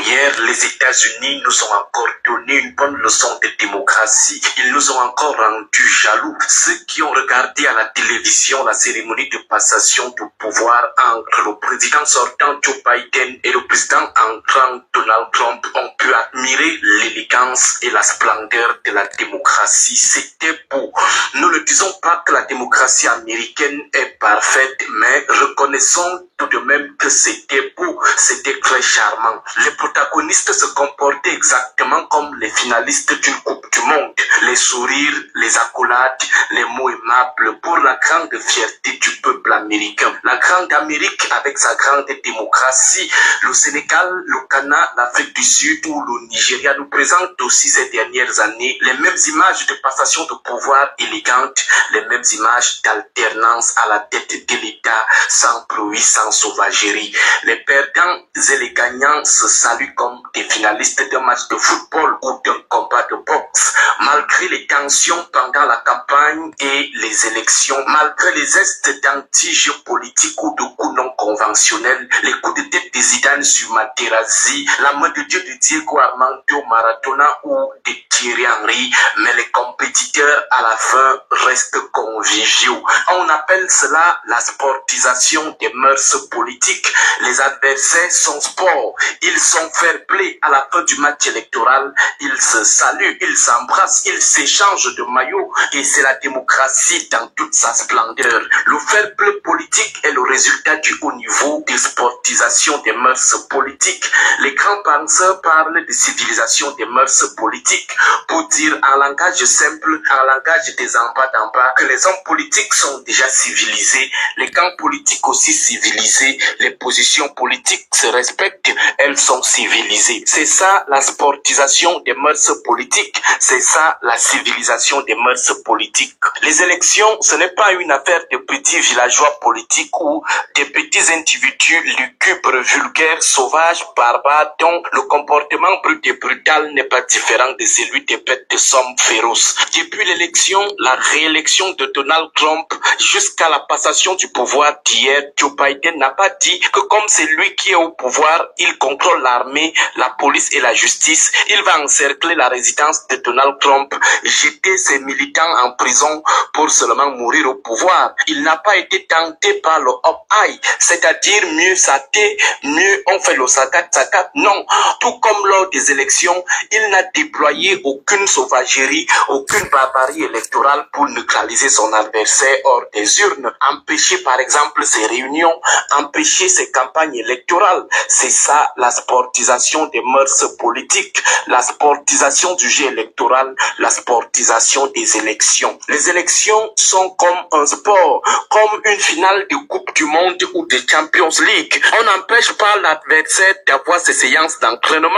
Hier, les États-Unis nous ont encore donné une bonne leçon de démocratie. Ils nous ont encore rendu jaloux. Ceux qui ont regardé à la télévision la cérémonie de passation de pouvoir entre le président sortant Joe Biden et le président entrant Donald Trump ont pu admirer l'élégance et la splendeur de la démocratie. C'était beau. Nous ne disons pas que la démocratie américaine est parfaite, mais reconnaissons tout de même que c'était beau, c'était très charmant. Les protagonistes se comportaient exactement comme les finalistes d'une Coupe du Monde. Les sourires, les accolades, les mots aimables pour la grande fierté du peuple américain. La grande Amérique avec sa grande démocratie, le Sénégal, le Ghana, l'Afrique du Sud ou le Nigeria nous présentent aussi ces dernières années les mêmes images de passation de pouvoir élégante, les mêmes images d'alternance à la tête de l'État, sans bruit, sans sauvagerie. Les perdants et les gagnants se saluent comme des finalistes d'un match de football ou d'un combat de boxe. Malgré les tensions pendant la campagne et les élections, malgré les gestes d'anti-jeu politique ou de coups non conventionnels, les coups de tête de Zidane sur Materazzi, la main de Dieu de Diego Armando Maradona ou de Thierry Henry, mais les compétiteurs à la fin restent conviviaux. On appelle cela la sportisation des mœurs politiques. Les adversaires sont sport, ils sont fair play. À la fin du match électoral, ils se saluent, ils s'embrassent, ils s'échangent de maillots et c'est la démocratie dans toute sa splendeur. Le fair play politique est le résultat du haut niveau de sportisation des mœurs politiques. Les grands penseurs parlent de civilisation des mœurs politiques pour dire en langage simple, en langage des en bas d'en bas, que les hommes politiques sont déjà civilisés, les camps politiques aussi civilisés, les positions politiques se respectent, elles sont civilisées. C'est ça la sportisation des mœurs politiques, c'est ça la civilisation des mœurs politiques. Les élections, ce n'est pas une affaire de petits villageois politiques ou de petits individus lugubres, vulgaires, sauvages, barbares, dont le comportement brut et brutal n'est pas différent de celui des bêtes de somme féroces. Depuis l'élection, la réélection de Donald Trump jusqu'à la passation du pouvoir d'hier, Joe Biden n'a pas dit que comme c'est lui qui est au pouvoir, il contrôle l'armée, la police et la justice. Il va encercler la résidence de Donald Trump, jeter ses militants en prison pour seulement mourir au pouvoir. Il n'a pas été tenté par le up-high, c'est-à-dire mieux saté, mieux on fait le sacat. Non, tout comme lors des élections, il n'a déployé aucune sauvagerie, aucune barbarie électorale pour neutraliser son adversaire hors des urnes, empêcher par exemple ses réunions, empêcher ses campagnes électorales. C'est ça la sportisation des mœurs politiques, la sportisation du jeu électoral, la sportisation des élections. Les élections sont comme un sport, comme une finale de Coupe du Monde ou de Champions League. On n'empêche pas l'adversaire d'avoir ses séances d'entraînement,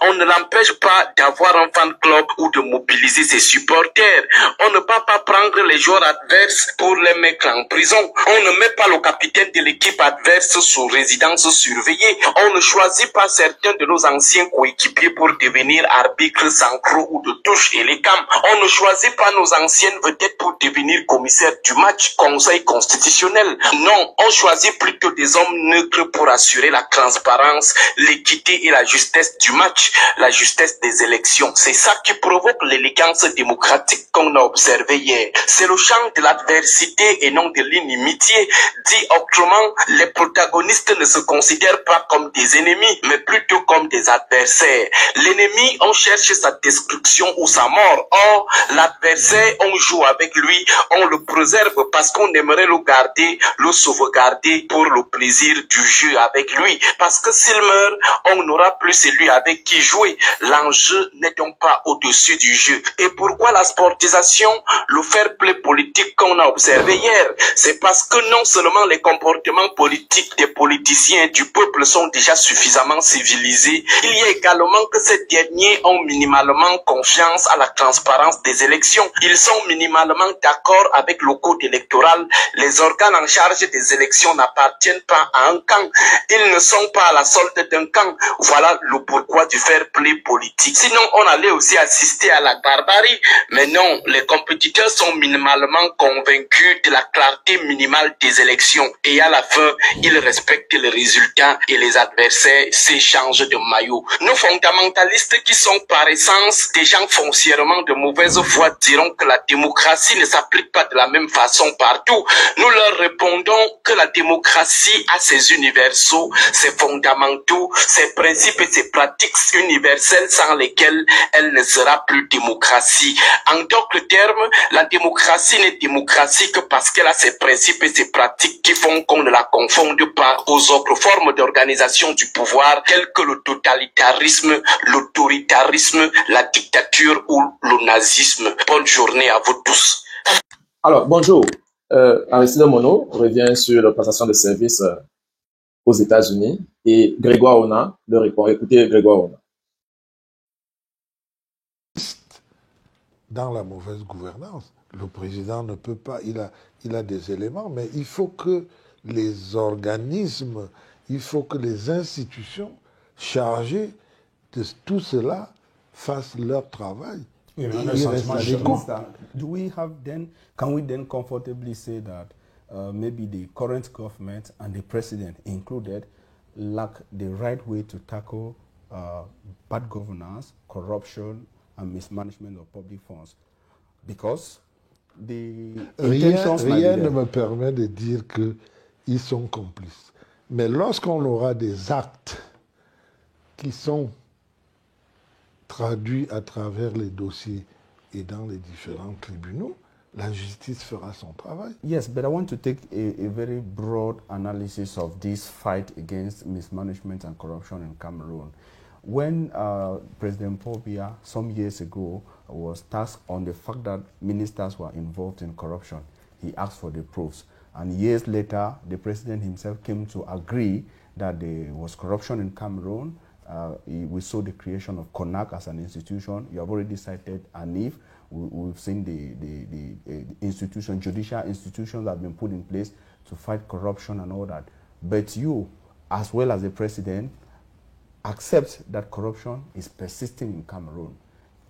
on ne l'empêche pas d'avoir un fan club ou de mobiliser ses supporters. On ne peut pas prendre les joueurs adverses pour les mettre en prison. On ne met pas le capitaine de l'équipe adverse sous résidence surveillée. On ne choisit pas certains de nos anciens coéquipiers pour devenir arbitres centraux ou de touche et les cams. On ne choisit pas nos anciennes vedettes pour devenir commissaires du match, conseil constitutionnel. Non, on choisit plutôt des hommes neutres pour assurer la transparence, l'équité et la justesse du match, la justesse des élections. C'est ça qui provoque l'élégance démocratique qu'on a observée hier. C'est le champ de l'adversité et non de l'inimitié. Dit autrement, les protagonistes ne se considèrent pas comme des ennemis, mais plutôt comme des adversaires. L'ennemi, on cherche sa destruction ou sa mort. Or, l'adversaire, on joue avec lui, on le préserve parce qu'on aimerait le garder, le sauvegarder pour le plaisir du jeu avec lui. Parce que s'il meurt, on n'aura plus celui avec qui jouer. L'enjeu n'est donc pas au-dessus du jeu. Et pourquoi la sportisation, le fair play politique qu'on a observé hier? C'est parce que non seulement les comportements politiques des politiciens et du peuple sont déjà suffisamment civilisés, il y a également que ces derniers ont minimalement confiance à la transparence des élections. Ils sont minimalement d'accord avec le code électoral. Les organes en charge des élections n'appartiennent pas à un camp. Ils ne sont pas à la solde d'un camp. Voilà le pourquoi du fair play politique. Sinon, on allait aussi assister à la barbarie. Mais non, les compétiteurs sont minimalement convaincus de la clarté minimale des élections. Et à la fin, ils respectent les résultats et les adversaires s'échangent de maillots. Nos fondamentalistes qui sont par essence des gens foncièrement de mauvaise foi diront que la démocratie ne s'applique pas de la même façon partout. Nous leur répondons que la démocratie a ses universaux, ses fondamentaux, ses principes et ses pratiques universelles sans lesquelles elle ne sera plus démocratie. En d'autres termes, la démocratie n'est démocratie que parce qu'elle a ses principes et ses pratiques qui font qu'on ne la confonde pas aux autres formes d'organisation du pouvoir telles que le totalitarisme, l'autoritarisme, la dictature ou le nazisme. Bonne journée à vous tous. Alors, bonjour. Aristide Monod revient sur la passation de service aux États-Unis et Grégoire Ona le répond. Écoutez Grégoire Ona. Dans la mauvaise gouvernance, le président ne peut pas, il a des éléments, mais il faut que les organismes, il faut que les institutions chargées de tout cela fassent leur travail. Do we have then, can we then comfortably say that maybe the current government and the president included lack the right way to tackle bad governance, corruption, and mismanagement of public funds? Because the rien ne me permet de dire qu'ils sont complices. Mais lorsqu'on aura des actes qui sont traduits à travers les dossiers et dans les différents tribunaux, la justice fera son travail. Yes, but I want to take a very broad analysis of this fight against mismanagement and corruption in Cameroon. When President Paul Biya, some years ago, was tasked on the fact that ministers were involved in corruption, he asked for the proofs. And years later, the president himself came to agree that there was corruption in Cameroon. We saw the creation of CONAC as an institution. You have already cited ANIF. We've seen the institution, judicial institutions that have been put in place to fight corruption and all that. But you, as well as the president, accept that corruption is persisting in Cameroon.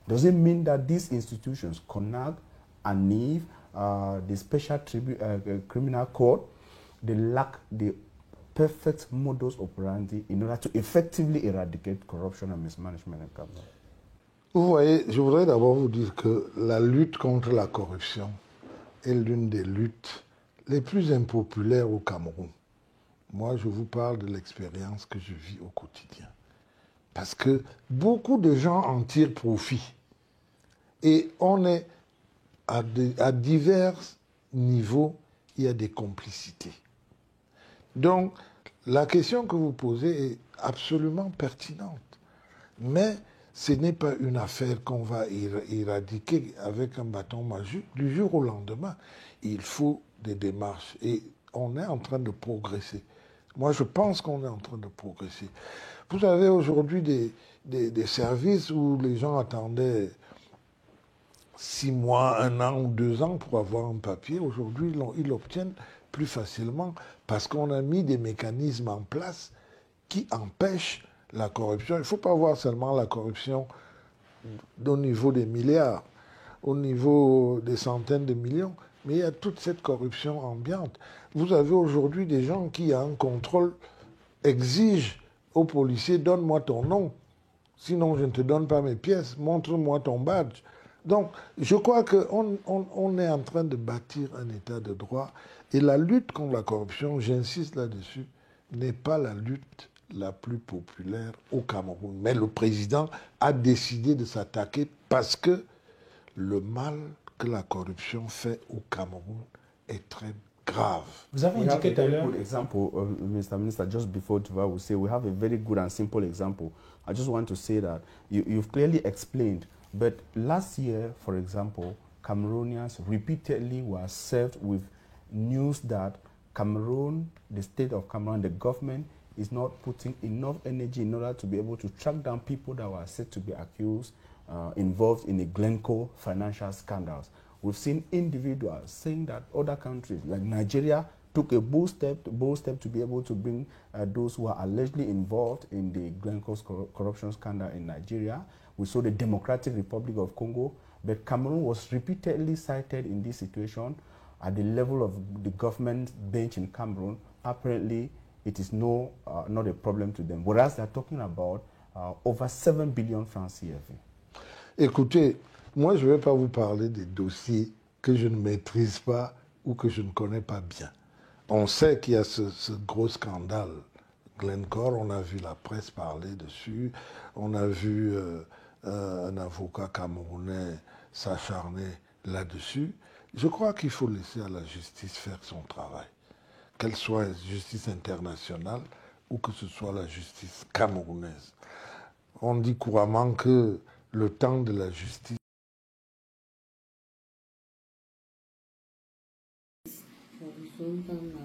Does it mean that these institutions, CONAC, ANIF, the Special Criminal Court, they lack the perfect modus operandi in order to effectively eradicate corruption and mismanagement in Cameroon? Vous voyez, je voudrais d'abord vous dire que la lutte contre la corruption est l'une des luttes les plus impopulaires au Cameroun. Moi, je vous parle de l'expérience que je vis au quotidien. Parce que beaucoup de gens en tirent profit. Et on est à divers niveaux, il y a des complicités. Donc, la question que vous posez est absolument pertinente. Mais ce n'est pas une affaire qu'on va éradiquer avec un bâton magique du jour au lendemain. Il faut des démarches. Et on est en train de progresser. Moi, je pense qu'on est en train de progresser. Vous avez aujourd'hui des services où les gens attendaient 6 mois, 1 an ou 2 ans pour avoir un papier. Aujourd'hui, ils l'obtiennent plus facilement parce qu'on a mis des mécanismes en place qui empêchent la corruption. Il ne faut pas voir seulement la corruption au niveau des milliards, au niveau des centaines de millions, mais il y a toute cette corruption ambiante. Vous avez aujourd'hui des gens qui, à un contrôle, exigent aux policiers, donne-moi ton nom, sinon je ne te donne pas mes pièces, montre-moi ton badge. Donc, je crois qu'on est en train de bâtir un état de droit et la lutte contre la corruption, j'insiste là-dessus, n'est pas la lutte la plus populaire au Cameroun. Mais le président a décidé de s'attaquer parce que le mal que la corruption fait au Cameroun est très grave. Vous avez indiqué a very good example, Mr. Minister, just before Tuva will say, we have a very good and simple example. I just want to say that you've clearly explained, but last year, for example, Cameroonians repeatedly were served with news that Cameroon, the state of Cameroon, the government is not putting enough energy in order to be able to track down people that were said to be accused, involved in the Glencore financial scandals. We've seen individuals saying that other countries, like Nigeria, took a bold step to be able to bring those who are allegedly involved in the Glencore's corruption scandal in Nigeria. We saw the Democratic Republic of Congo, but Cameroon was repeatedly cited in this situation at the level of the government bench in Cameroon apparently it is not a problem to them. Whereas they're talking about over 7 billion francs CFA. Écoutez, moi je ne vais pas vous parler des dossiers que je ne maîtrise pas ou que je ne connais pas bien. On sait qu'il y a ce gros scandale Glencore, on a vu la presse parler dessus, on a vu un avocat camerounais s'acharner là-dessus. Je crois qu'il faut laisser à la justice faire son travail, qu'elle soit justice internationale ou que ce soit la justice camerounaise. On dit couramment que le temps de la justice Nous sommes dans la